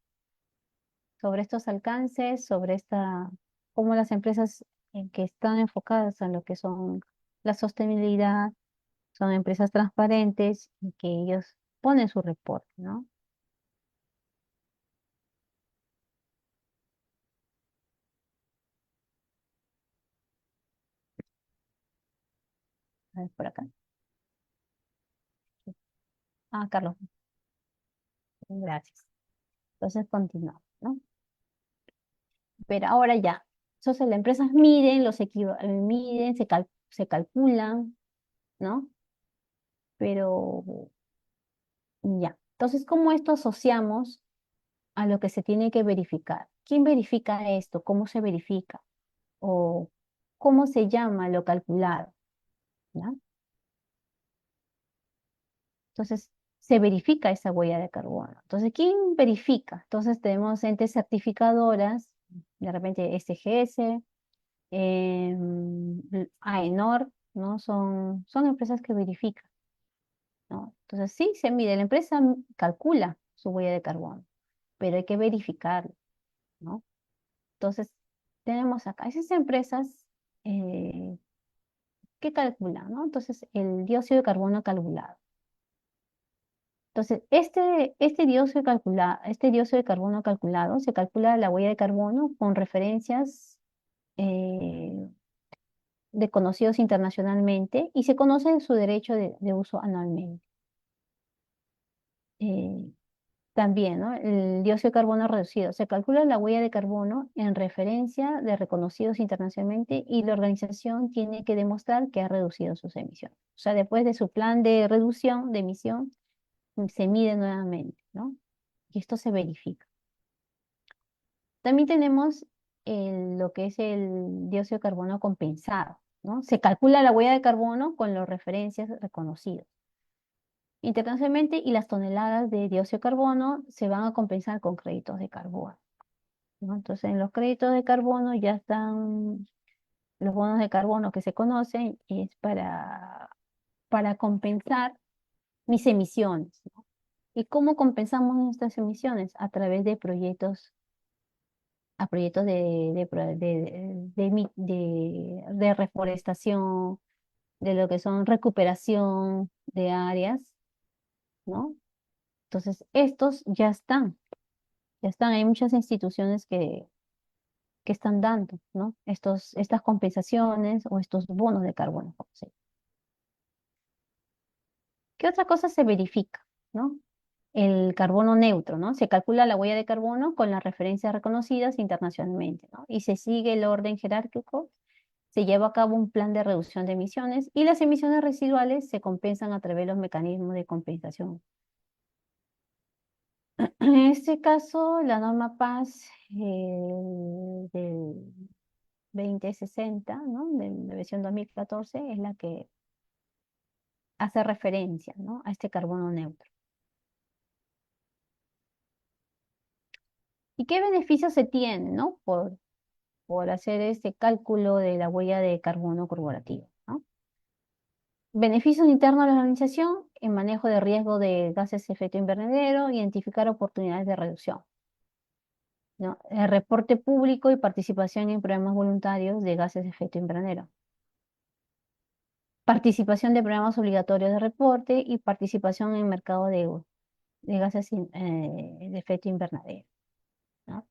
estos alcances, sobre cómo las empresas que están enfocadas en lo que son la sostenibilidad, son empresas transparentes y que ellos ponen su reporte, ¿no? A ver, por acá. Ah, Carlos, gracias. Entonces continuamos, ¿no? Pero ahora ya. Entonces las empresas miden, miden, se calculan, ¿no? Pero ya. Entonces, ¿cómo esto asociamos a lo que se tiene que verificar? ¿Quién verifica esto? ¿Cómo se verifica? ¿O cómo se llama lo calculado? ¿Ya? Entonces, se verifica esa huella de carbono. Entonces, ¿quién verifica? Entonces, tenemos entes certificadoras, de repente SGS, AENOR, ¿no? Son empresas que verifican, ¿no? Entonces, sí, se mide, la empresa calcula su huella de carbono, pero hay que verificarlo, ¿no? Entonces, tenemos acá esas empresas eh, que calculan, ¿no? Entonces, el dióxido de carbono calculado. Entonces, este dióxido de carbono calculado, se calcula la huella de carbono con referencias eh, de conocidos internacionalmente y se conoce su derecho de uso anualmente. Eh, También, ¿no? El dióxido de carbono reducido. Se calcula la huella de carbono en referencia de reconocidos internacionalmente y la organización tiene que demostrar que ha reducido sus emisiones. O sea, después de su plan de reducción de emisión, se mide nuevamente, ¿no? Y esto se verifica. También tenemos lo que es el dióxido de carbono compensado, ¿no? Se calcula la huella de carbono con las referencias reconocidas internacionalmente y las toneladas de dióxido de carbono se van a compensar con créditos de carbono, ¿no? Entonces, en los créditos de carbono ya están los bonos de carbono que se conocen, es para compensar mis emisiones, ¿no? ¿Y cómo compensamos nuestras emisiones? A través de proyectos de reforestación, de lo que son recuperación de áreas, ¿no? Entonces, estos ya están, hay muchas instituciones que están dando, ¿no? Estas compensaciones o estos bonos de carbono, como se. ¿Qué otra cosa se verifica, ¿no? El carbono neutro, ¿no? Se calcula la huella de carbono con las referencias reconocidas internacionalmente, ¿no? Y se sigue el orden jerárquico, se lleva a cabo un plan de reducción de emisiones y las emisiones residuales se compensan a través de los mecanismos de compensación. En este caso, la norma PAS del 2060, ¿no? De la versión 2014, es la que hace referencia, ¿no? A este carbono neutro. ¿Y qué beneficios se tienen, ¿no? Por hacer este cálculo de la huella de carbono corporativa, ¿no? Beneficios internos de la organización, en manejo de riesgo de gases de efecto invernadero, identificar oportunidades de reducción, ¿no? El reporte público y participación en programas voluntarios de gases de efecto invernadero. Participación de programas obligatorios de reporte y participación en mercado de gases de efecto invernadero, ¿no?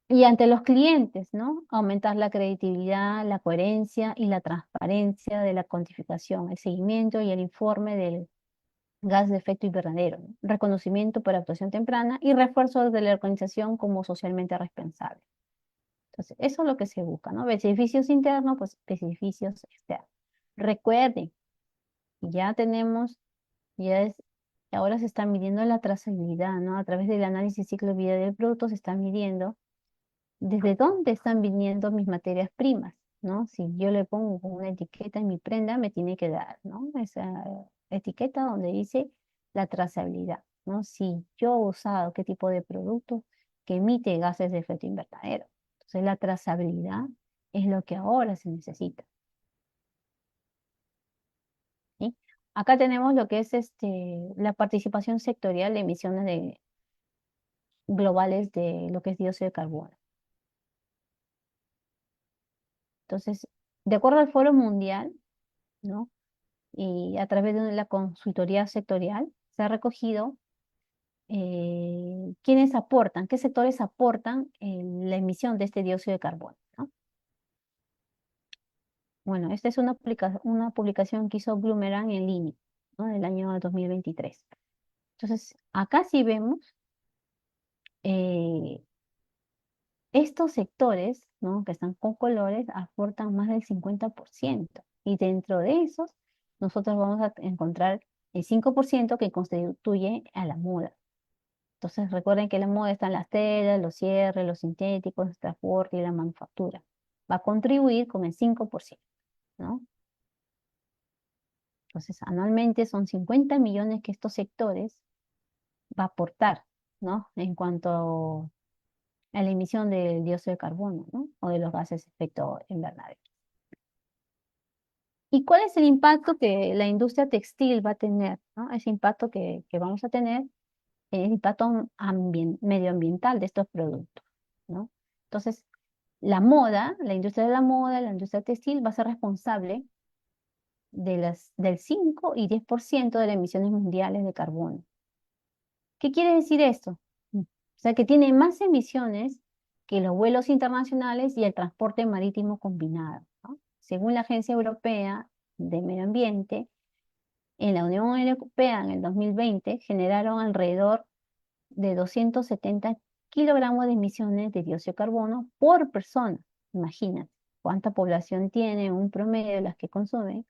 Y ante los clientes, ¿no? Aumentar la credibilidad, la coherencia y la transparencia de la cuantificación, el seguimiento y el informe del gas de efecto invernadero, ¿no? Reconocimiento por actuación temprana y refuerzo de la organización como socialmente responsable. Entonces, eso es lo que se busca, ¿no? Beneficios internos, pues beneficios externos. Recuerden, ya tenemos, ya es, ahora se está midiendo la trazabilidad, ¿no? A través del análisis ciclo de vida del producto se está midiendo desde dónde están viniendo mis materias primas, ¿no? Si yo le pongo una etiqueta en mi prenda, me tiene que dar, ¿no? Esa etiqueta donde dice la trazabilidad, ¿no? Si yo he usado qué tipo de producto que emite gases de efecto invernadero. Entonces, la trazabilidad es lo que ahora se necesita. acá tenemos lo que es la participación sectorial de emisiones globales de lo que es dióxido de carbono. Entonces, de acuerdo al Foro Mundial, ¿no? Y a través de la consultoría sectorial, se ha recogido quiénes aportan, qué sectores aportan la emisión de este dióxido de carbono, ¿no? Bueno, esta es una publicación que hizo Bloomerang en línea, ¿no? Del año 2023. Entonces, acá sí vemos eh, estos sectores, ¿no? Que están con colores, aportan más del 50%. Y dentro de esos, nosotros vamos a encontrar el 5% que constituye a la moda. Entonces recuerden que la moda está en las telas, los cierres, los sintéticos, el transporte y la manufactura. Va a contribuir con el 5%, ¿no? Entonces anualmente son 50 millones que estos sectores va a aportar, ¿no? En cuanto a la emisión del dióxido de carbono, ¿no? O de los gases de efecto invernadero. ¿Y cuál es el impacto que la industria textil va a tener, ¿no? Ese impacto que vamos a tener, el impacto medioambiental de estos productos, ¿no? Entonces, la industria de la moda, la industria textil va a ser responsable del 5 y 10% de las emisiones mundiales de carbono. ¿Qué quiere decir esto? O sea, que tiene más emisiones que los vuelos internacionales y el transporte marítimo combinado, ¿no? Según la Agencia Europea de Medio Ambiente, en la Unión Europea en el 2020 generaron alrededor de 270 kilogramos de emisiones de dióxido de carbono por persona. Imagínate cuánta población tiene un promedio de las que consumen,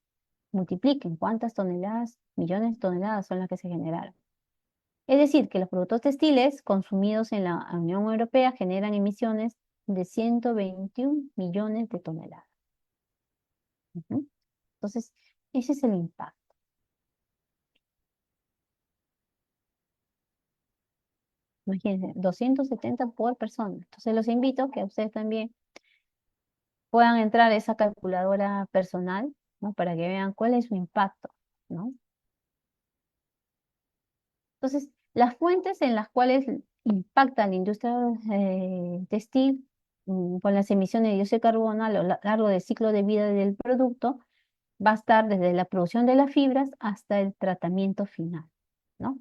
multipliquen cuántas toneladas, millones de toneladas son las que se generaron. Es decir, que los productos textiles consumidos en la Unión Europea generan emisiones de 121 millones de toneladas. Ujú. Entonces, ese es el impacto. Imagínense, 270 por persona. Entonces, los invito a que ustedes también puedan entrar a esa calculadora personal, ¿no? Para que vean cuál es su impacto, ¿no? Entonces, las fuentes en las cuales impacta la industria textil con las emisiones de dióxido de carbono a lo largo del ciclo de vida del producto va a estar desde la producción de las fibras hasta el tratamiento final, ¿no?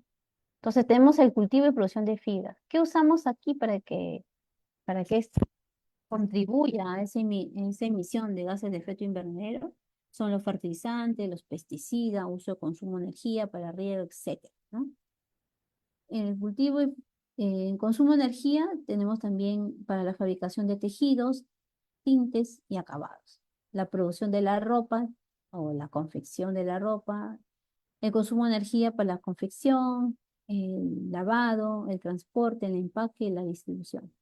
Entonces tenemos el cultivo y producción de fibras. ¿Qué usamos aquí para que esto contribuya a esa emisión de gases de efecto invernadero? Son los fertilizantes, los pesticidas, uso de consumo de energía para riego, etcétera, ¿no? En el cultivo y consumo de energía tenemos también para la fabricación de tejidos, tintes y acabados. La producción de la ropa o la confección de la ropa, el consumo de energía para la confección, el lavado, el transporte, el empaque y la distribución.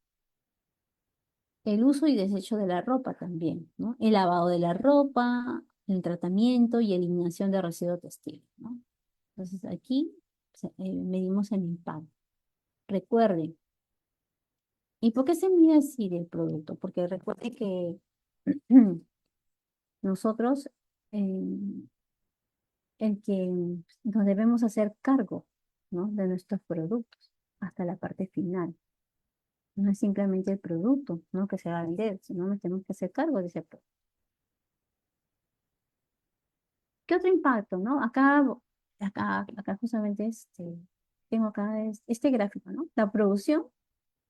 El uso y desecho de la ropa también, ¿no? El lavado de la ropa, el tratamiento y eliminación de residuos textiles, ¿no? Entonces aquí medimos el impacto. Recuerden, ¿y por qué se mide así del producto? Porque recuerden que nosotros, eh, el que nos debemos hacer cargo, ¿no? De nuestros productos hasta la parte final. No es simplemente el producto, ¿no? Que se va a vender, sino nos tenemos que hacer cargo de ese producto. ¿Qué otro impacto, no? Acá justamente tengo acá este gráfico, ¿no? La producción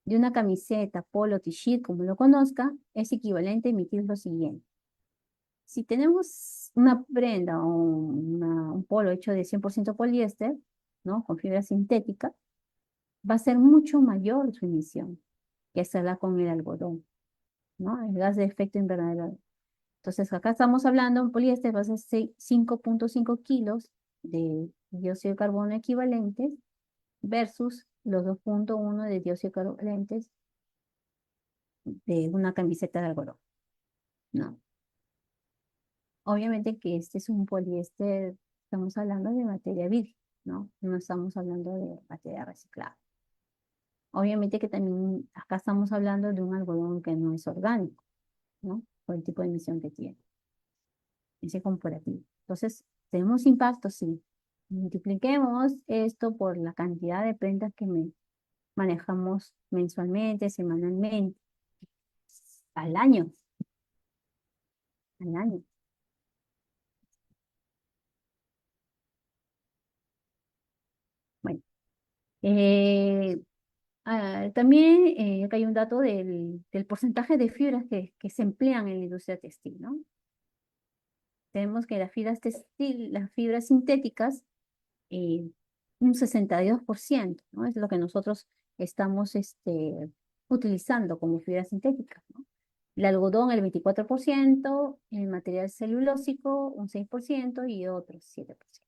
de una camiseta, polo, t-shirt, como lo conozca, es equivalente a emitir lo siguiente. Si tenemos una prenda o un polo hecho de 100% poliéster, ¿no? Con fibra sintética, va a ser mucho mayor su emisión que hacerla con el algodón, ¿no? El gas de efecto invernadero. Entonces, acá estamos hablando, en poliéster va a ser 5.5 kilos de dióxido de carbono equivalentes versus los 2.1 de dióxido de carbono equivalentes de una camiseta de algodón, ¿no? Obviamente que este es un poliéster, estamos hablando de materia virgen, ¿no? No estamos hablando de materia reciclada. Obviamente que también acá estamos hablando de un algodón que no es orgánico, ¿no? Por el tipo de emisión que tiene, ese comparativo. Entonces, tenemos impacto, sí. Multipliquemos esto por la cantidad de prendas que manejamos mensualmente, semanalmente, al año, al año. Bueno, eh, también acá hay un dato del porcentaje de fibras que se emplean en la industria textil, ¿no? Tenemos que las fibras textil, las fibras sintéticas, eh, un 62%, ¿no? Es lo que nosotros estamos utilizando como fibra sintética, ¿no? El algodón, el 24%, el material celulósico, un 6% y otros 7%.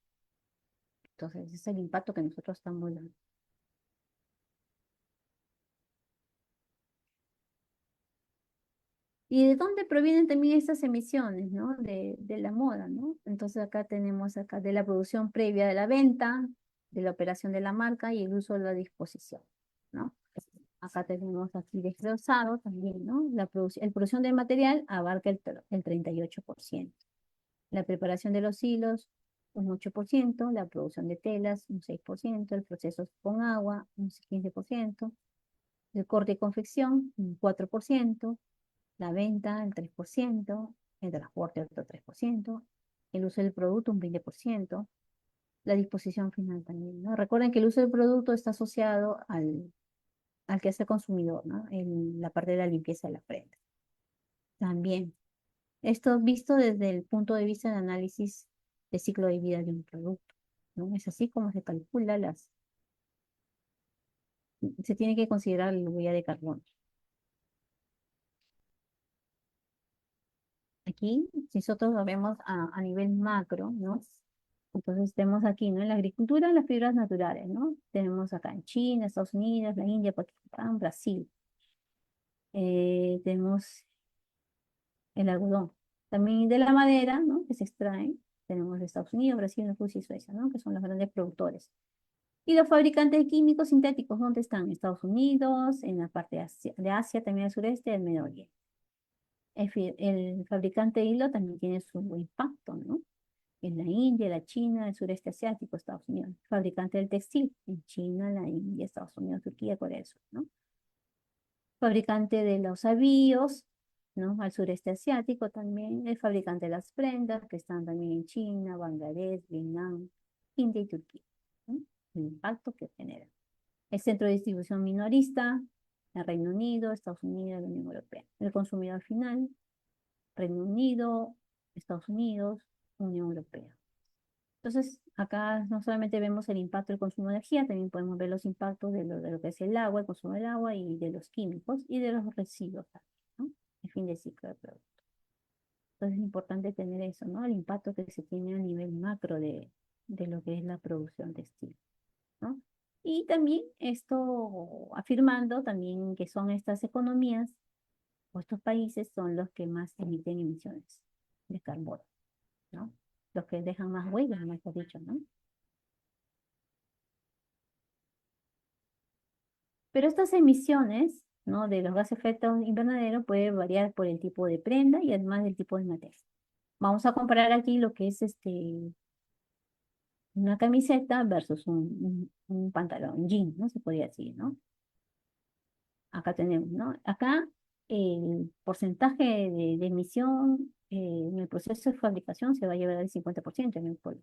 Entonces, ese es el impacto que nosotros estamos dando. ¿Y de dónde provienen también estas emisiones, ¿no? De la moda, ¿no? Entonces acá tenemos acá de la producción previa de la venta, de la operación de la marca y el uso de la disposición, ¿no? Acá tenemos aquí desglosado también, ¿no? El producción del material abarca el 38%. La preparación de los hilos, un 8%. La producción de telas, un 6%. El proceso con agua, un 15%. El corte y confección, un 4%. La venta, el 3%. El transporte, otro 3%. El uso del producto, un 20%. La disposición final también, ¿no? Recuerden que el uso del producto está asociado al que hace el consumidor, ¿no? En la parte de la limpieza de la prenda. También, esto visto desde el punto de vista de análisis de ciclo de vida de un producto, ¿no? Es así como se calcula se tiene que considerar la huella de carbono. Aquí, si nosotros lo vemos a nivel macro, ¿no? Entonces tenemos aquí, ¿no? En la agricultura, las fibras naturales, ¿no? Tenemos acá en China, Estados Unidos, la India, Pakistán, Brasil. Tenemos el algodón. También de la madera, ¿no? Que se extrae. Tenemos Estados Unidos, Brasil, Rusia y Suecia, ¿no? Que son los grandes productores. Y los fabricantes de químicos sintéticos, ¿dónde están? Estados Unidos, en la parte de Asia, también el sureste, el Medio Oriente. El fabricante de hilo también tiene su impacto, ¿no? En la India, la China, el sureste asiático, Estados Unidos. Fabricante del textil, en China, la India, Estados Unidos, Turquía, Corea del Sur, ¿no? Fabricante de los avíos, ¿no? Al sureste asiático también, el fabricante de las prendas, que están también en China, Bangladesh, Vietnam, India y Turquía, ¿no? El impacto que genera. El centro de distribución minorista, el Reino Unido, Estados Unidos, la Unión Europea. El consumidor final, Reino Unido, Estados Unidos, Unión Europea. Entonces, acá no solamente vemos el impacto del consumo de energía, también podemos ver los impactos de lo que es el agua, el consumo del agua y de los químicos y de los residuos también, ¿no? El fin de ciclo de producto. Entonces, es importante tener eso, ¿no? El impacto que se tiene a nivel macro de lo que es la producción textil, ¿no? Y también esto afirmando también que son estas economías o estos países son los que más emiten emisiones de carbono, ¿no? Los que dejan más huellas, mejor dicho, ¿no? Pero estas emisiones, ¿no? De los gases de efecto invernadero puede variar por el tipo de prenda y además del tipo de materia. Vamos a comparar aquí lo que es una camiseta versus un pantalón, un jean, ¿no? Se podría decir, ¿no? Acá tenemos, ¿no? Acá el porcentaje de emisión en el proceso de fabricación se va a llevar al 50% en el polo.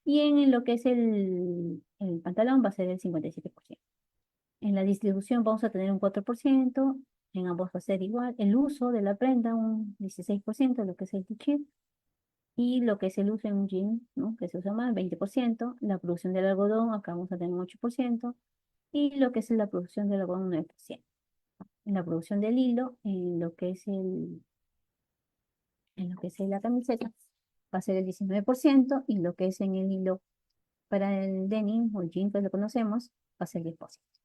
Y en lo que es el pantalón va a ser el 57%. En la distribución vamos a tener un 4%, en ambos va a ser igual. El uso de la prenda, un 16%, lo que es el t-shirt, y lo que es el uso en un jean, ¿no? Que se usa más, 20%. La producción del algodón, acá vamos a tener un 8%, y lo que es la producción del algodón, un 9%. En la producción del hilo, en lo que es la camiseta, va a ser el 19%, y lo que es en el hilo para el denim o el jean que lo conocemos, va a ser 10%,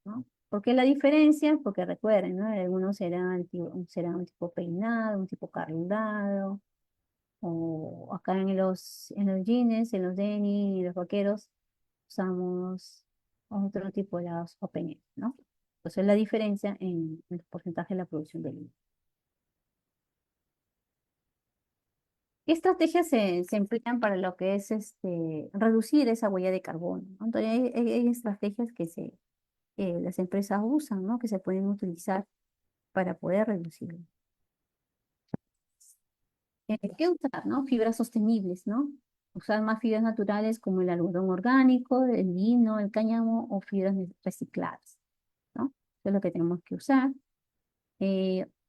¿no? ¿Por qué la diferencia? Porque recuerden, ¿no? Algunos serán un tipo peinado, un tipo carudado, o acá en los jeans, en los denim y los vaqueros, usamos otro tipo de las open end, ¿no? Entonces la diferencia en el porcentaje de la producción del hilo. ¿Qué estrategias se emplean para lo que es reducir esa huella de carbono, ¿no? Entonces, hay estrategias que las empresas usan, ¿no? Que se pueden utilizar para poder reducirlo. ¿Qué usar, no? Fibras sostenibles, ¿no? Usar más fibras naturales como el algodón orgánico, el lino, el cáñamo o fibras recicladas, ¿no? Eso es lo que tenemos que usar.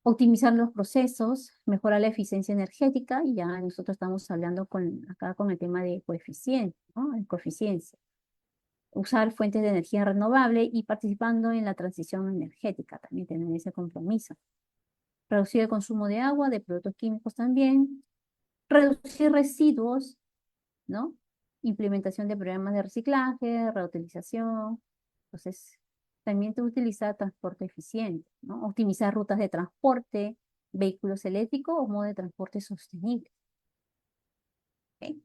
Optimizar los procesos, mejorar la eficiencia energética, y ya nosotros estamos hablando acá con el tema de coeficiente, ¿no? El coeficiencia. Usar fuentes de energía renovable y participando en la transición energética, también tener ese compromiso. Reducir el consumo de agua, de productos químicos también. Reducir residuos, ¿no? Implementación de programas de reciclaje, reutilización. Entonces, también te utiliza transporte eficiente, ¿no? Optimizar rutas de transporte, vehículos eléctricos o modo de transporte sostenible. ¿Ok?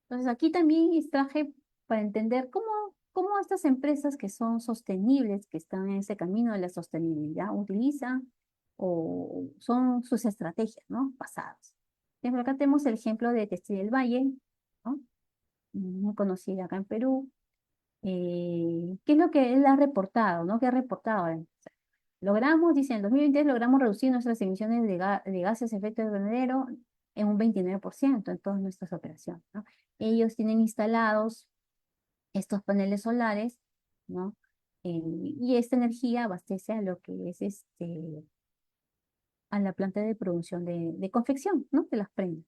Entonces, aquí también extraje para entender cómo estas empresas que son sostenibles, que están en ese camino de la sostenibilidad, utilizan o son sus estrategias, ¿no? Basadas. Por ejemplo, acá tenemos el ejemplo de Textil del Valle, ¿no? Muy conocida acá en Perú. ¿Qué es lo que él ha reportado, ¿no? ¿Qué ha reportado? Logramos, dice, en 2023 logramos reducir nuestras emisiones de gases de efecto invernadero en un 29% en todas nuestras operaciones, ¿no? Ellos tienen instalados estos paneles solares, ¿no? Y esta energía abastece a lo que es a la planta de producción de confección, ¿no? De las prendas,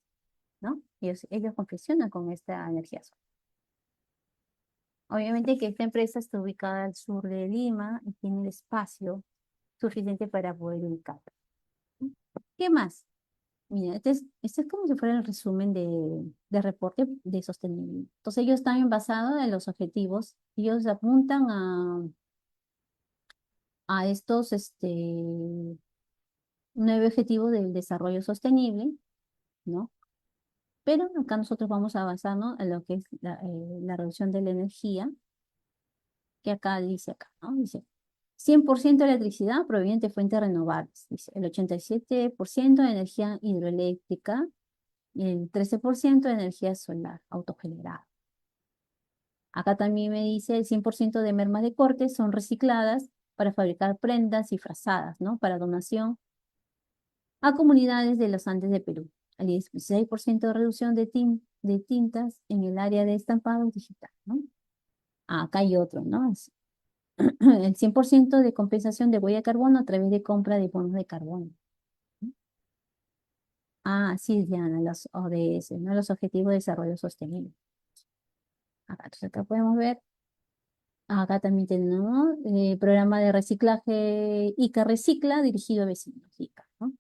¿no? Ellos confeccionan con esta energía solar. Obviamente que esta empresa está ubicada al sur de Lima y tiene el espacio suficiente para poder ubicarla. ¿Qué más? Mira, este es como si fuera el resumen de reporte de sostenibilidad. Entonces ellos están basados en los objetivos, ellos apuntan a estos 9 objetivos del desarrollo sostenible, ¿no? Pero acá nosotros vamos a basarnos en lo que es la reducción de la energía, que acá, ¿no? Dice, 100% de electricidad proveniente de fuentes renovables, dice, el 87% de energía hidroeléctrica y el 13% de energía solar autogenerada. Acá también me dice el 100% de mermas de corte son recicladas para fabricar prendas y frazadas, ¿no? Para donación a comunidades de los Andes de Perú. El 16% de reducción de tintas en el área de estampado digital, ¿no? Acá hay otro, ¿no? El 100% de compensación de huella de carbono a través de compra de bonos de carbono. Sí, Diana, los ODS, ¿no? Los Objetivos de Desarrollo Sostenible. Entonces acá podemos ver, acá también tenemos programa de reciclaje ICA Recicla dirigido a vecinos, ICA, ¿no?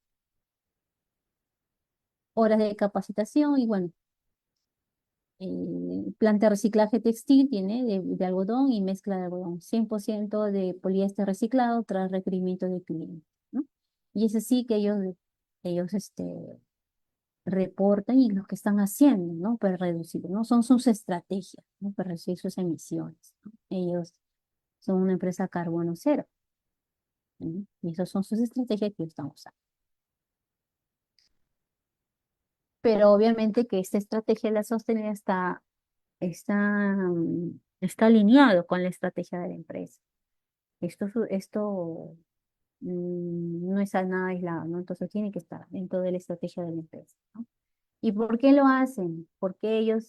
Horas de capacitación y bueno, planta de reciclaje textil tiene de algodón y mezcla de algodón, 100% de poliéster reciclado tras requerimiento del cliente, ¿no? Y es así que ellos reportan y lo que están haciendo, ¿no? Para reducir, ¿no? Son sus estrategias, ¿no? Para reducir sus emisiones, ¿no? Ellos son una empresa carbono cero, ¿no? Y esas son sus estrategias que están usando. Pero obviamente que esta estrategia de la sostenibilidad está alineado con la estrategia de la empresa. Esto no es nada aislado, ¿no? Entonces tiene que estar dentro de la estrategia de la empresa, ¿no? ¿Y por qué lo hacen? ¿Por qué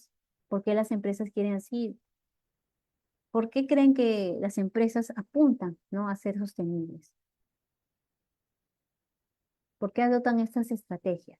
las empresas quieren así? ¿Por qué creen que las empresas apuntan, ¿no? A ser sostenibles? ¿Por qué adoptan estas estrategias?